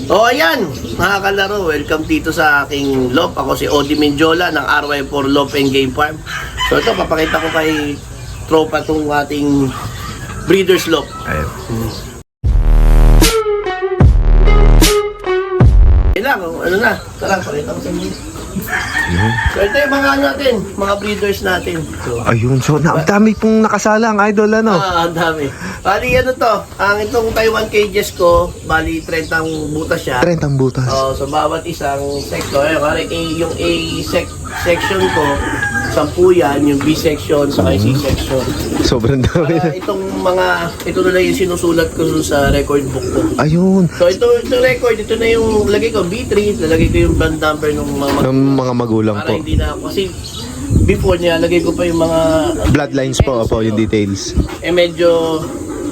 O ayan, mga kalaro, welcome dito sa aking LOP. Ako si Odi Menjola ng RY4 LOP and Game Farm. So ito, papakita ko kay tropa itong ating breeders LOP. Ayun. Kailang, ano na, tara, pakita ko sa inyo. So ito yung mga natin, mga breeders natin. So, Ayun, so ang dami pong nakasalang idol ano. ang dami. Bali ano to, ang itong Taiwan cages ko, bali 30 butas siya. 30 butas. Oh, so bawat isang sector, yung section ko, 10 yan, yung B section, saka yung C section. Sobrang dami. Ito na lang yung sinusulat ko dun sa record book ko. Ayun. So ito record, ito na yung lagay ko B3, lalagay ko yung band number ng Ng mga magulang para po. hindi na ako, kasi before niya, lagay ko pa yung mga Bloodlines po, opo, yung details. medyo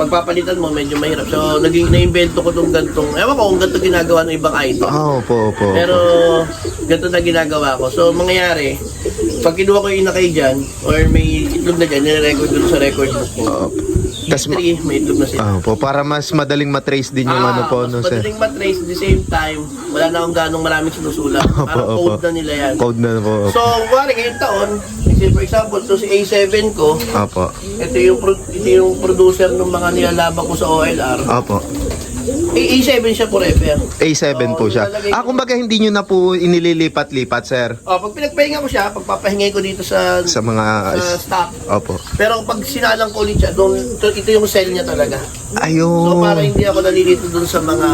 pagpapalitan mo, medyo mahirap. So, na-invento ko itong gantong, ewan ko kung ganito ginagawa ng ibang item. Opo. Pero, ganito na ginagawa ko. So, mangyayari, pag kinuha ko yung inakay dyan, or may itlog na dyan, nire-record ko sa record book ko. Tas May itlog na sila. po, para mas madaling matrace din yung ano po, mas no, sir. madaling matrace, at the same time, wala na akong ganong maraming sinusulat. Parang Opo. code na nila yan. Code na po. So, kuwari ngayong taon, for example, to si A7 ko, Opo. ito yung producer ng mga nilalaban ko sa OLR. Opo. A7 siya forever. A7 po siya. Nilalagay ko- Kumbaga hindi nyo na po inililipat-lipat, sir. Pag pinagpahinga ko siya, pagpapahingay ko dito sa Sa mga... stock. Opo. Pero pag sinalang ko ulit siya, ito yung cell niya talaga. So Ayun. para hindi ako nalilito doon sa mga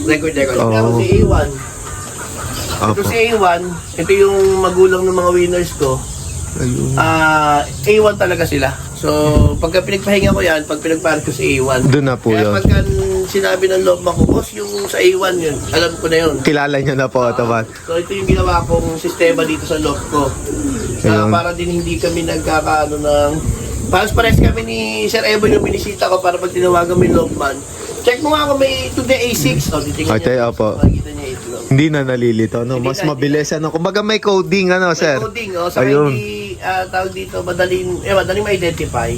record. Oo. Pero si A1, ito Opo. si A1, ito yung magulang ng mga winners ko. Ayun. A1 talaga sila. So, pagka pinagpahinga ko yan, pag pinagpahinga ko si A1. Doon na po Kaya yun. pagka sinabi ng loob ko, boss, yung sa A1 yun, alam ko na yun. Kilala nyo na po, automat. So, ito yung ginawa kong sistema dito sa loob ko. Ayun. Para din hindi kami nagkakaano ng... Pares kami ni Sir Evo yung binisita ko para pag tinawagan mo yung lobman. Check mo nga kung may today A6. O, titingnan Okay, niya. opo. Makikita niya ito. Hindi na nalilito, no? Hindi Mas na, mabilis, ano? Kumbaga may coding, ano, sir? May coding, saka Ayun. hindi tawag dito, madaling ma-identify.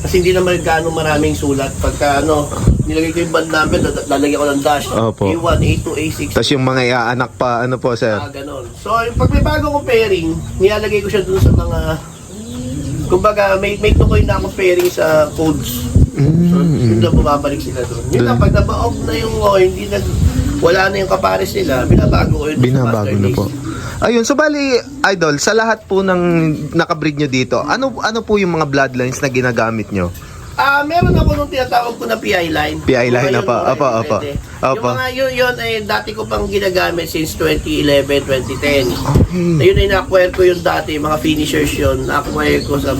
Kasi hindi naman gaano maraming sulat. Pagka nilagay ko yung band number, lalagyan ko ng dash. Opo. A1, A2, A6. Tapos yung mga iaanak pa, ano po, sir? Ganon. So, pag may bago kong pairing, nilalagay ko siya dun sa mga... Kumbaga, may tukoy na akong pairing sa codes. So, yun na bumabalik sila doon. Yun na, pag naba-off na yung wala na yung kapares nila, binabago ko yun. Binabago na po. Ayun, so bali, idol, sa lahat po ng nakabreed nyo dito, ano po yung mga bloodlines na ginagamit nyo? Meron ako nung tinatawag ko na PI line. PI line na po. Yung mga Opo. pwede. Yung mga yun dati ko pang ginagamit since 2011, 2010. Ayun ay na-acquire ko yung dati, mga finishers yun. Na-acquire ko sa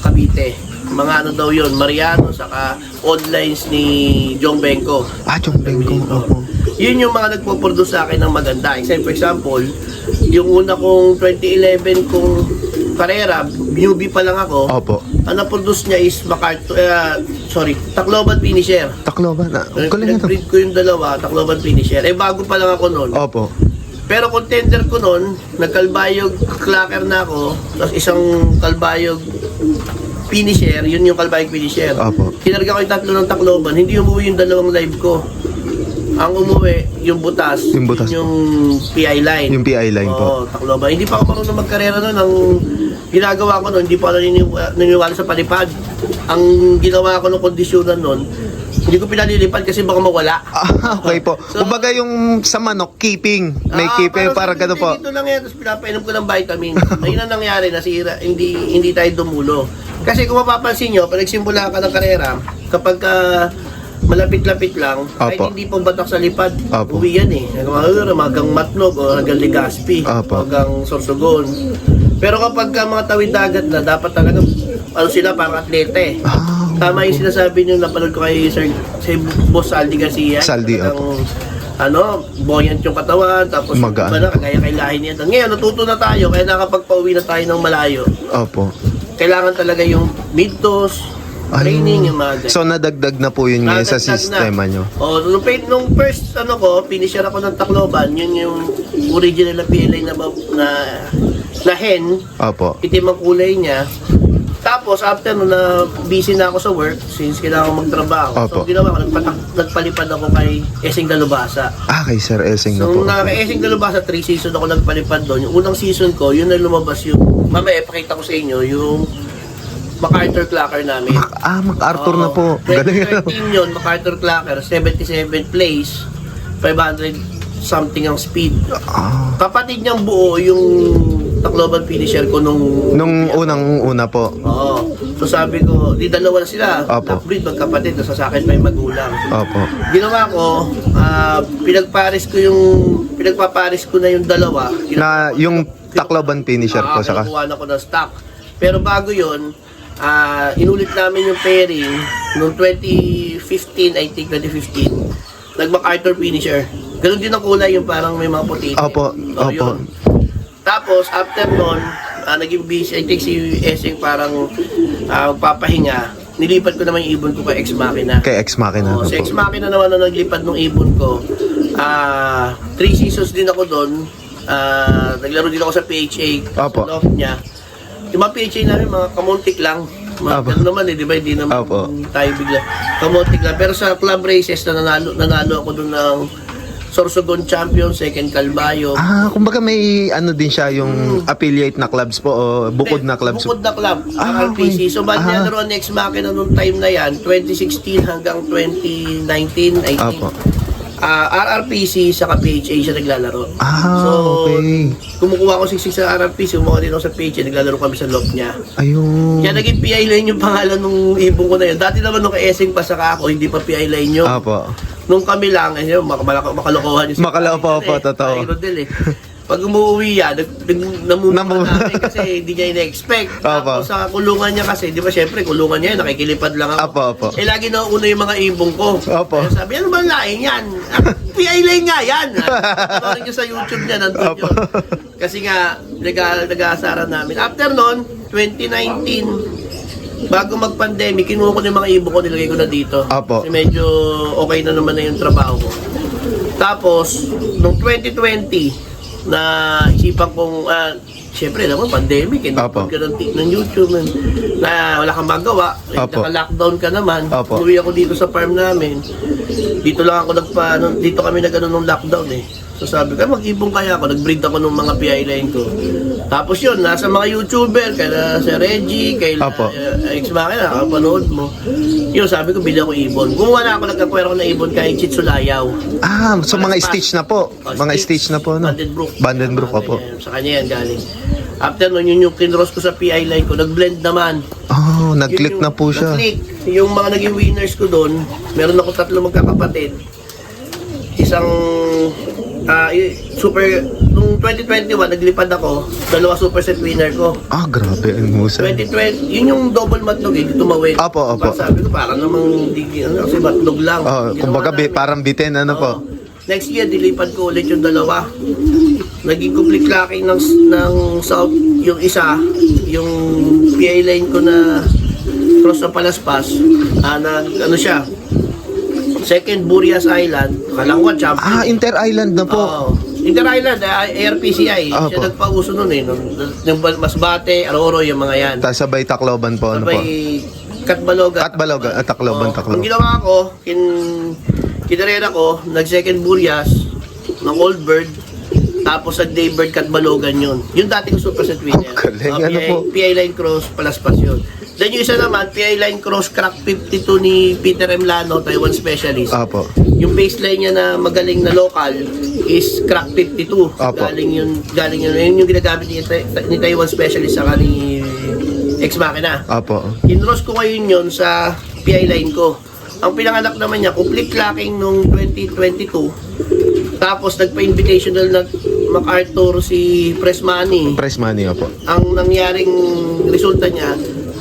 Cavite. Mga daw yun, Mariano, saka onlines ni Jong Benko. Chong Benko, opo. Yun yung mga nagpo-produce sa akin ng maganda. For example, yung una kong 2011 kong karera, newbie pa lang ako. Opo. Ang na-produce niya is Tacloban Finisher. Tacloban, galing na to. Nag-breed ko yung dalawa, Tacloban Finisher. Bago pa lang ako noon. Opo. Pero contender ko noon, nagkalbayog clacker na ako, tapos isang kalbayog finisher, yun yung kalbayog finisher. Opo. Kinarga ko yung tatlo ng Tacloban, hindi umuwi yung dalawang live ko. Ang umuwi, yung butas, Yung butas yung PI line. Yung PI line po. Oo, Tacloban. Hindi pa ako marunong magkarera noon. Ang ginagawa ko noon, hindi pa ako naniniwala sa palipad. Ang ginawa ko ng kondisyonan noon, hindi ko pinalilipad kasi baka mawala. Okay po. Kumbaga yung sa manok, keeping. May keeping, para gano'n po. Dito lang yan, tapos pinapainom ko ng vitamin. Ayun ang nangyari, nasira, hindi tayo dumulo. Kasi kung mapapansin nyo, pag nagsimula ka ng karera, kapag malapit-lapit lang, kahit Opo. hindi pong batak sa lipad, Opo. uwi yan eh. Hanggang Matnog o hanggang Legazpi, Opo. hanggang Sorsogon. Pero kapag mga tawid dagat na, dapat talaga, sila parang atleta eh. Tama yung sinasabi nyo, napanood ko kay Boss Saldi Garcia. Saldi, Talagang, buoyant yung katawan, tapos Magaan. iba na, kagaya kay lahi niya. Ngayon, natuto na tayo, kaya nakapagpauwi na tayo ng malayo. Opo. Kailangan talaga yung mid-dose, training, yung mga ganyan. So nadagdag na po yun ngayon sa Nadagdag sistema na. nyo. Nung first finisher ako ng Tacloban, yun yung original na PLA na hen, Opo. itim ang kulay niya. Tapos, after nun na busy na ako sa work, since kailangan ko magtrabaho, Opo. so ginawa ko, nagpalipad ako kay Esing Dalubasa. Kay Sir Esing na So, po. kay Esing Dalubasa, 3 season ako nagpalipad doon. Yung unang season ko, yun na lumabas yung, mamaya, pakita ko sa inyo, yung MacArthur Clocker namin. MacArthur na po. Oo. Galing. 2013 yun, MacArthur Clocker, 77 place, 500 something ang speed. Kapatid niyang buo yung Tacloban finisher ko nung Unang-una po. Oo. So sabi ko, di dalawa na sila. Opo. Breed, magkapatid, nasa sa akin pa yung magulang. Opo. Ginawa ko, pinagpaparis ko na yung dalawa. Na yung Tacloban finisher po saka. Kinukuha na ko ng stock. Pero bago yun, inulit namin yung pairing noong 2015, I think 2015. Nag-MacArthur finisher. Ganun din ang kulay, yung parang may mga puti. Opo. So, Opo. yun. Tapos, after nun, naging busy. I think si Esing parang papahinga. Nilipat ko naman yung ibon ko kay Ex Machina. Kay Ex Machina. Si Ex Machina naman na naglipad ng ibon ko. 3 seasons din ako doon. Naglaro din ako sa PHA. Opo. Sa loob niya. Yung mga PHA namin, mga kamuntik lang. Opo. Ano naman di ba? Hindi naman Opo. tayo bigla. Kamuntik lang. Pero sa club races, nanalo ako doon ng Sorsogon Champion, Second Calbayo. Kumbaga may ano din siya yung affiliate na clubs po o bukod na clubs. Bukod na club, okay. RPC. So, bali naroon Ex Machina nung time na yan, 2016 hanggang 2019, I think. Opo. RRPC sa PHA siya naglalaro. Okay. Kumukuha ko siksik sa RRPC, kumuha din ako sa PHA, naglalaro kami sa loob niya. Ayun. Kaya naging PI line yung pangalan nung ibon ko na yun. Dati naman nung kay-Esing pa saka ako, hindi pa PI line yun. Opo. Nung kami lang, makalokohan yung Opo, totoo. Rodel eh. Pag umuwi yan, namumula namin kasi hindi niya ina-expect. Tapos sa kulungan niya kasi, di ba syempre, kulungan niya, nakikilipad lang ako. Opo. Eh lagi na una yung mga ibong ko. Opo. Kaya sabi, ano ba ang laing yan? PI line nga yan! Panorin niyo sa YouTube niya, nandun yun. Kasi nga, nag-aasaran namin. After nun, 2019, bago mag-pandemic, kinuha ko na yung mga ibon ko, nilagay ko na dito. Opo. Kasi medyo okay na naman na yung trabaho ko. Tapos, noong 2020, na isipan kong, siyempre naman, pandemic, Opo. ka ng YouTube, na wala kang magawa, Opo. naka-lockdown ka naman, Opo. umuwi ako dito sa farm namin, dito lang ako dito kami nag-ano nung lockdown eh. So sabi ko, mag-ibong kaya ako, nag-breed ako ng mga PI line ko. Tapos yun, nasa mga YouTuber, kaya si Reggie, kay Opo. Ex Machina, nakapanood mo. Yun, sabi ko, bili ako ibon. Kung wala ako, nagkakwera ko na ibon kay Chitsulayaw. So mga stitch na po. Mga stitch na po, no? Vandenbroek po. Sa kanya yan galing. After nun, yun yung kinross ko sa PI line ko, nag-blend naman. Nag-click na po siya. Nag-click. Yung mga naging winners ko doon, meron ako 3 magkakapatid. Isang nung 2021 naglipad ako, 2 superset winner ko. Grabe ang husay. 2020, yun yung double matlog eh, tumawid. Opo. Sabi ko parang namang kasi matlog lang. Kumbaga parang bitin po. Next year dilipad ko ulit yung 2. Naging complete locking ng South yung isa, yung PI line ko na cross sa Palaspas, ano siya, second Burias Island, Kalangwa champion. Inter-island na po. Inter-island, ARPCI. Siya nagpauso nun eh. Yung Masbate, Aroro, yung mga yan. Tapos sabay Tacloban po. Sabay Katbaloga. Tacloban. Ang ginawa ko, kinarera ko, nag-second Burias, ng Old Bird, tapos nag-Daybird Katbalogan yun. Yung dating superset winner. Galing, PI Line Cross, Palaspas yun. Then yung isa naman, PI Line Cross Crack 52 ni Peter M. Lano, Taiwan specialist. Yung baseline niya na magaling na local is Crack 52. Galing yun. Yun yung ginagamit ni Taiwan specialist sa ni Ex Machina. Kinross ko ngayon yun sa PI Line ko. Ang pinanganak naman niya, complete locking nung 2022. Tapos nagpa-invitational na MacArthur si Press Money. Ang nangyaring resulta niya,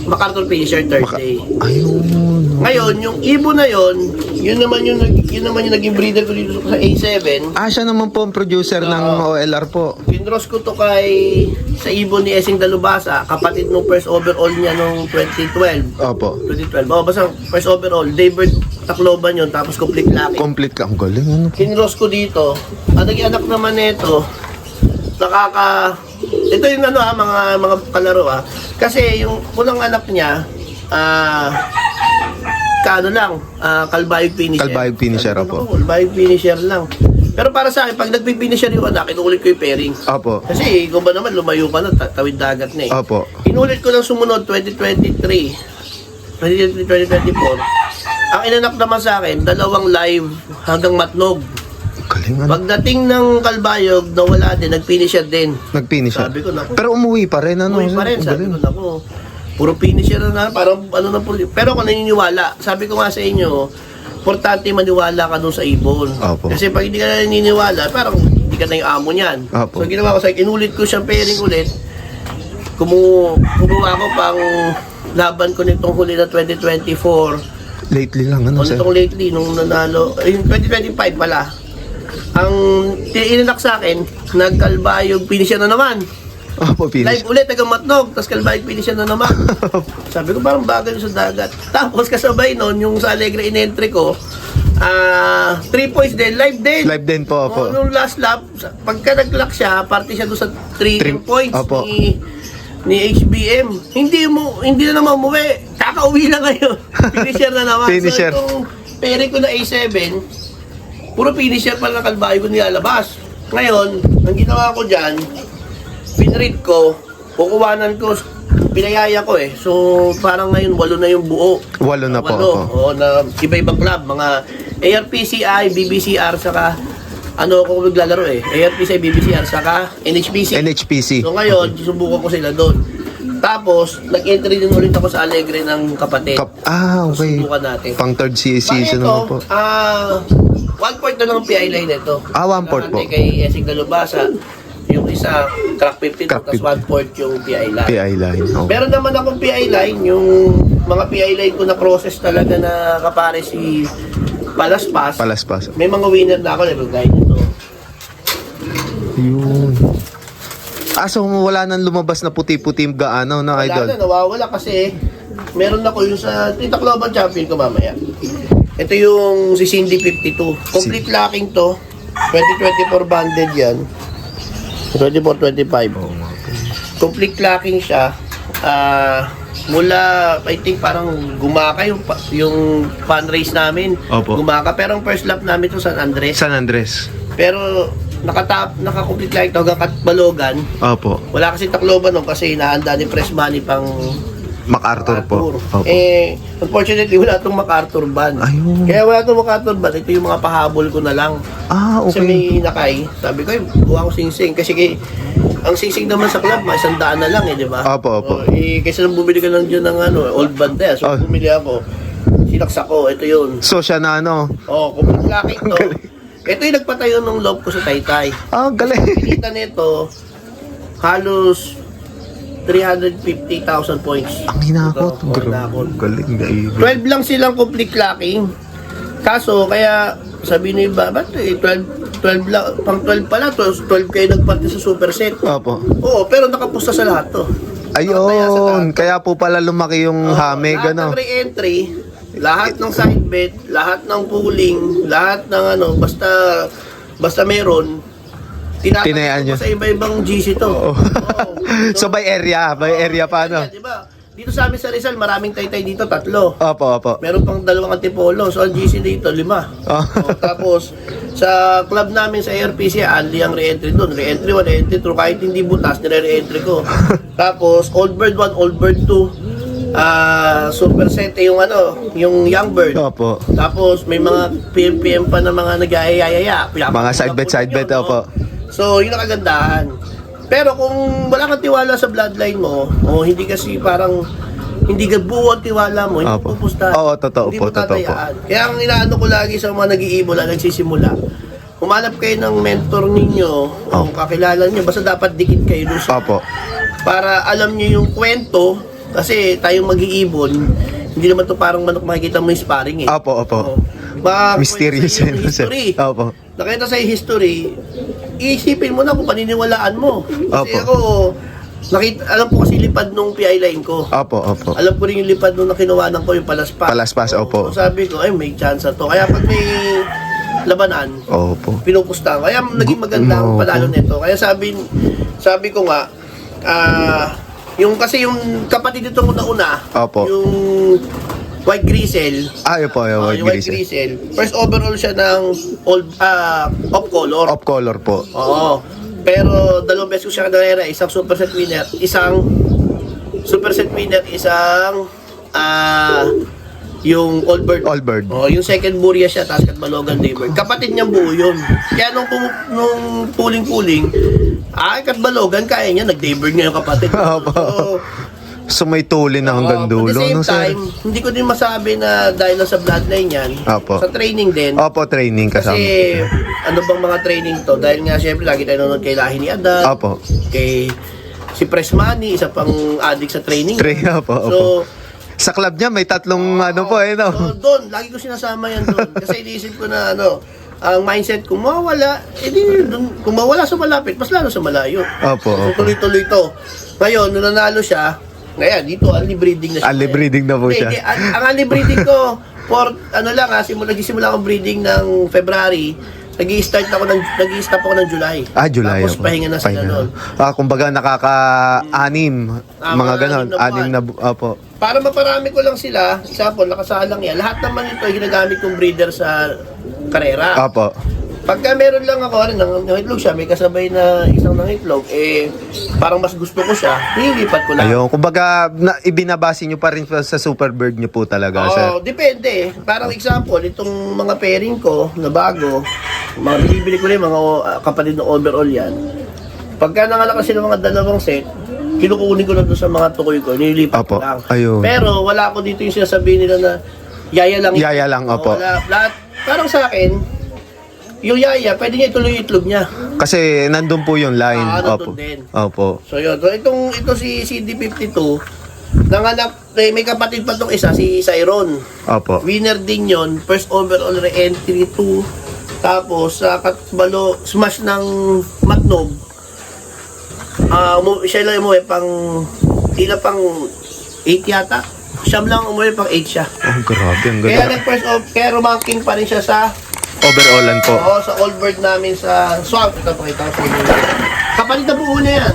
MacArthur finisher Thursday. Ngayon, yung ibon na yun naman yung naging breeder ko dito sa A7. Siya naman po ang producer ng OLR po. Kinross ko to sa ibon ni Esing Dalubasa, kapatid nung first overall niya nung 2012. 2012. Basta first overall, Daybird Tacloban yun, tapos complete locking. Complete ka. Ang galing. Kinross ko dito. Ang naging anak naman nito, ito yung ano mga kalaro Kasi yung unang anak niya, kalbayog finisher. Kalbayog finisher, opo. Kalbayog finisher lang. Pero para sa akin, pag nagpipinisher yung anak, inulit ko yung pairing. Opo. Kasi ikaw ba naman, lumayo ka na, tawid dagat na eh. Opo. Inulit ko lang sumunod, 2023, 2024. Ang inanak naman sa akin, 2 live hanggang matnog. Galing ano. Pagdating ng kalbayog, nawala din, nagpinisher din. Nag-finisher. Sabi ko, naku. Pero umuwi pa rin, ano? Umuwi pa rin, sabi ko, naku. Puro finisher na, parang ano na po. Pero ako naniniwala, sabi ko nga sa inyo, importante maniwala ka dun sa ibon. Opo. Kasi pag hindi ka na naniniwala, parang hindi ka na yung amo niyan. Opo. So ginawa ko sa inulit ko siyang pairing ulit. Kumuha ko pang laban ko nitong huli na 2024. Lately lang, ano, sir? Nitong lately, nung nanalo, yung 2025 pala. Ang inanak sa akin, nagkalbayog, finisher na naman. Opo, finish. Live ulit, tagang matnog, tapos kalbayog finisher na naman. Sabi ko parang bagay sa dagat. Tapos kasabay nun, yung sa Alegre in-entry ko, 3 points din, live din. Live din po, opo. Nung last lap, pagka nag-lock siya, party siya doon sa 3 points opo. ni HBM. Hindi na naman umuwi. Kakauwi na ngayon. Finisher na naman. Finisher. So itong pairing ko na A7, puro finisher pala ng kalbayog ko nilalabas. Ngayon, ang ginawa ko dyan, pinread ko, kukuwanan ko, pinayaya ko eh. So, parang ngayon, 8 na yung buo. 8 na po. 8. Opo. Oo, na iba-ibang club. Mga ARPCI, BBCR, saka ano ako naglalaro eh. ARPCI, BBCR, saka NHPC. NHPC. So ngayon, susubukan ko sila doon. Tapos, nag-entry din ulit ako sa Alegre ng kapatid. Okay. Susubukan natin. Pang third season naman po. 1 point na lang ang PI line nito. 1 port po. Kay Esig Dalubasa. Yung isa, crack 15, Crack tapos 1 port yung PI line. PI line. Oh. Meron naman akong PI line, yung mga PI line ko na process talaga na kapare si Palaspas. Palaspas. May mga winner na ako, level guide nito. Yun. So wala nang lumabas na puti-puti gaano na Wala idol? na, nawawala kasi meron ako yung sa Titacloban Champion ko mamaya. Ito yung si Cindy 52. Complete locking to. 2024 banded yan. 24-25. Complete locking siya. Mula, I think parang gumaka yung fan race namin. Opo. Gumaka. Pero ang first lap namin to San Andres. San Andres. Pero naka-complete locking to hanggang Katbalogan. Opo. Wala kasi Tacloban nun kasi inaanda ni Press Money pang MacArthur po. Opo. Unfortunately, wala itong MacArthur band. Ayun. Kaya wala itong MacArthur band. Ito yung mga pahabol ko na lang. Kasi Okay. may nakay. Sabi ko, buha ko sing-sing. Kasi ang sing-sing naman sa club, may 100 na lang di ba? Opo. Kaysa nang bumili ka lang dyan ng old band na. So, bumili ako. Sinaksak ko. Ito yun. So siya na ano? Complete locking to. Ito yung nagpatayo ng loob ko sa Taytay. Galing. Kita nito, halos 350,000 points. Ang hinakot. Ito, hinakot. Galing na 12 lang silang complete locking. Kaso, kaya sabi ni iba, ba't 12 lang, pang 12 pala, 12 kayo nagparte sa superset. Opo. Oo, pero nakapusta sa lahat to. Ayun. Kaya po pala lumaki yung hamig, Lahat ano? ng re-entry, lahat ng side bet, lahat ng pooling, lahat ng basta meron, Tinayaan tinatapos nyo. ko sa iba-ibang GC to. Oo. Oo. So by area pa, ano? Diba? Dito sa amin sa Rizal, maraming Taytay dito, 3. Opo. Meron pang 2 antipolo. So, ang GC dito, 5. Oh. Tapos, sa club namin sa ARPC, only ang re-entry doon. Re-entry 1, re-entry 2. Kahit hindi butas, nire-re-entry ko. Tapos, Old Bird 1, Old Bird 2. Super set, yung yung Young Bird. Opo. Tapos, may mga PM pa na mga nag-aayaya. Mga side bet, opo. So, yun ang kagandahan. Pero kung wala kang tiwala sa bloodline mo, o hindi kasi parang hindi ka buo ang tiwala mo, hindi Opo. pupusta. Oo, totoo hindi po, mo totoo tatayaan. Kaya ang inaano ko lagi sa mga nag-iibola, nagsisimula, humanap kayo ng mentor ninyo, o kakilala nyo, basta dapat dikit kayo doon sa, Opo. para alam nyo yung kwento, kasi tayong mag-iibon, hindi naman to parang manok makikita mo yung sparring eh. Opo. Mysterious yung yun, sir. history. Opo. Nakita sa history, isipin mo na kung paniniwalaan mo. Kasi Opo. ako, alam ko kasi lipad nung PI line ko. Opo. Alam ko rin yung lipad nung nakinuwanan ko yung Palaspas. Palaspas, opo. So, sabi ko, ay may chance to. Kaya pag may labanan. Opo. Pinupusta. Kaya naging maganda ang panalo nito. Kaya sabi ko nga, kasi yung kapatid nito una, Opo. yung White Grisel. Opo, yung White Yung White Grisel. Grisel. First overall siya ng off color. Off color po. Oo. Pero dalawang beses ko siya kanarera, isang superset winner, isang yung Old Bird. All bird. Oh, yung second Buria siya, tapos Katbalogan Daybird. Kapatid niyang buo yun. Kaya nung puling-puling, Katbalogan, kaya niya, nag-Daybird niya yung kapatid. Opo. So may tulin na hanggang At dulo, the same no, sir? time, hindi ko din masabi na dahil lang sa bloodline yan, Opo. sa training din. Opo, training kasama. Kasi, ano bang mga training to? Dahil nga, syempre, lagi tayo nanonood kay Lahi ni Adan, Opo. kay si Presmani, isa pang addict sa training. Opo, opo. So, Sa club niya may tatlong po no? so, doon, lagi ko sinasama yan doon. Kasi iniisip ko na, ang mindset, kung mawawala, doon, kung mawala sa malapit, mas lalo sa malayo. Opo, So, opo. tuloy-tuloy to. Ngayon, nung nanalo siya, ngayon, dito, early breeding na siya. Early breeding na po siya. Hindi, ang early breeding ko, nagsisimula akong breeding ng February, nag-i-stop ako ng July. July. Tapos opo. pahinga na sila noon. Kumbaga nakaka-anim. Mga ganon. anim na Anim na, opo. Para maparami ko lang sila, example, nakasalang yan. Lahat naman ito ay ginagamit kong breeder sa karera. Opo. Pagka meron lang ako, nangitlog siya, may kasabay na isang nangitlog, parang mas gusto ko siya, nililipat ko lang. Ayun, kumbaga ibinabase nyo pa rin sa super bird nyo po talaga, sir. Depende. Parang example, itong mga pairing ko na bago, mga binibili ko rin, mga kapatid ng overall yan. Pagka nanganak kasi ng mga dalawang set, kinukunin ko lang doon sa mga tukoy ko, nililipat Opo. ko lang. Ayun. Pero wala ko dito yung sinasabihin nila na yaya lang. Yaya lang, opo. Wala, lahat, parang sa akin, yung yaya, pwede niya ituloy yung itlog niya. Kasi nandun po yung line. Nandun Opo. din. Opo. So yun, so ito si CD52, nanganak, may kapatid pa tong isa, si Cyron. Opo. Winner din yon, first overall re-entry 2. Tapos sa Katbalo, smash ng Matnog. Siya lang umuwi ilang pang 8 yata. Siyam lang umuwi pang 8 siya. Oh, grabe. Ang Kaya ganda. kaya ranking pa rin siya sa Overallan po. sa Old Bird namin sa Swamp. Ito pakita ko sa inyo. Kapatid na buo na yan.